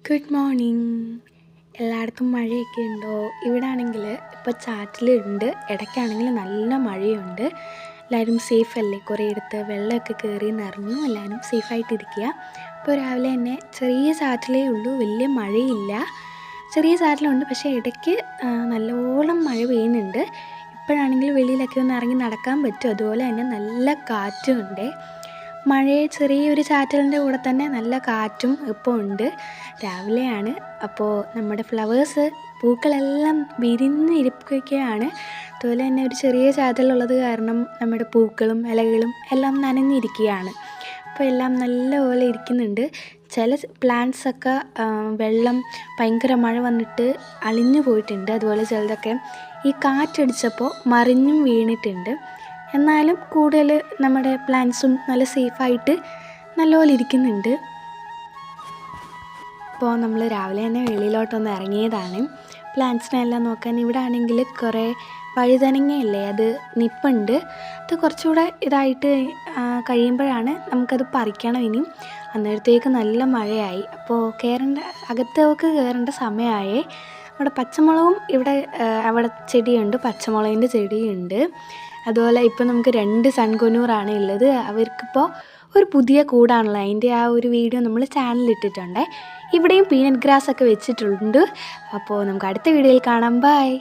Good morning. എല്ലായിടത്തും മഴയൊക്കെ ഉണ്ടോ? ഇവിടെ ആണെങ്കിൽ ഇപ്പോൾ ചാറ്റലുണ്ട്, ഇടയ്ക്കാണെങ്കിൽ നല്ല മഴയുണ്ട്. എല്ലാവരും സേഫ് അല്ലേ? കുറേ ഇടത്ത് വെള്ളമൊക്കെ കയറി നിറഞ്ഞു, എല്ലാവരും സേഫായിട്ടിരിക്കുക. ഇപ്പോൾ രാവിലെ തന്നെ ചെറിയ ചാറ്റലേ ഉള്ളൂ, വലിയ മഴയില്ല. ചെറിയ ചാറ്റലുണ്ട്, പക്ഷേ ഇടയ്ക്ക് നല്ലോണം മഴ പെയ്യുന്നുണ്ട്. ഇപ്പോഴാണെങ്കിൽ വെളിയിലൊക്കെ ഒന്ന് ഇറങ്ങി നടക്കാൻ പറ്റും. അതുപോലെ തന്നെ നല്ല കാറ്റും ഉണ്ട്. മഴയെ ചെറിയൊരു ചാറ്റലിൻ്റെ കൂടെ തന്നെ നല്ല കാറ്റും ഇപ്പോൾ ഉണ്ട്. രാവിലെയാണ്. അപ്പോൾ നമ്മുടെ ഫ്ലവേഴ്സ് പൂക്കളെല്ലാം വിരിഞ്ഞിരിക്കുകയാണ്. അതുപോലെ തന്നെ ഒരു ചെറിയ ചാറ്റലുള്ളത് കാരണം നമ്മുടെ പൂക്കളും ഇലകളും എല്ലാം നനഞ്ഞിരിക്കുകയാണ്. അപ്പോൾ എല്ലാം നല്ലപോലെ ഇരിക്കുന്നുണ്ട്. ചില പ്ലാന്റ്സൊക്കെ വെള്ളം ഭയങ്കര മഴ വന്നിട്ട് അളിഞ്ഞു പോയിട്ടുണ്ട്. അതുപോലെ ചിലതൊക്കെ ഈ കാറ്റടിച്ചപ്പോൾ മറിഞ്ഞും വീണിട്ടുണ്ട്. എന്നാലും കൂടുതൽ നമ്മുടെ പ്ലാന്റ്സും നല്ല സേഫായിട്ട് നല്ലപോലെ ഇരിക്കുന്നുണ്ട്. ഇപ്പോൾ നമ്മൾ രാവിലെ തന്നെ വെളിയിലോട്ടൊന്ന് ഇറങ്ങിയതാണ് പ്ലാന്റ്സിനെല്ലാം നോക്കാൻ. ഇവിടെ ആണെങ്കിൽ കുറേ വഴുതനങ്ങയല്ലേ, അത് നിപ്പുണ്ട്. അത് കുറച്ചുകൂടെ ഇതായിട്ട് കഴിയുമ്പോഴാണ് നമുക്കത് പറിക്കണം ഇനിയും. അന്നേരത്തേക്ക് നല്ല മഴയായി. അപ്പോൾ അകത്തേക്ക് കയറേണ്ട സമയമായേ. നമ്മുടെ പച്ചമുളകും ഇവിടെ അവിടെ ചെടിയുണ്ട്, പച്ചമുളകിൻ്റെ ചെടിയുണ്ട്. അതുപോലെ ഇപ്പോൾ നമുക്ക് 2 സൺകുനൂറാണ് ഉള്ളത്. അവർക്കിപ്പോൾ ഒരു പുതിയ കൂടാണല്ലോ, അതിൻ്റെ ആ ഒരു വീഡിയോ നമ്മൾ ചാനലിലിട്ടിട്ടുണ്ട്. ഇവിടെയും പീനട്ട് ഗ്രാസ് ഒക്കെ വെച്ചിട്ടുണ്ട്. അപ്പോൾ നമുക്ക് അടുത്ത വീഡിയോയിൽ കാണാം. ബൈ.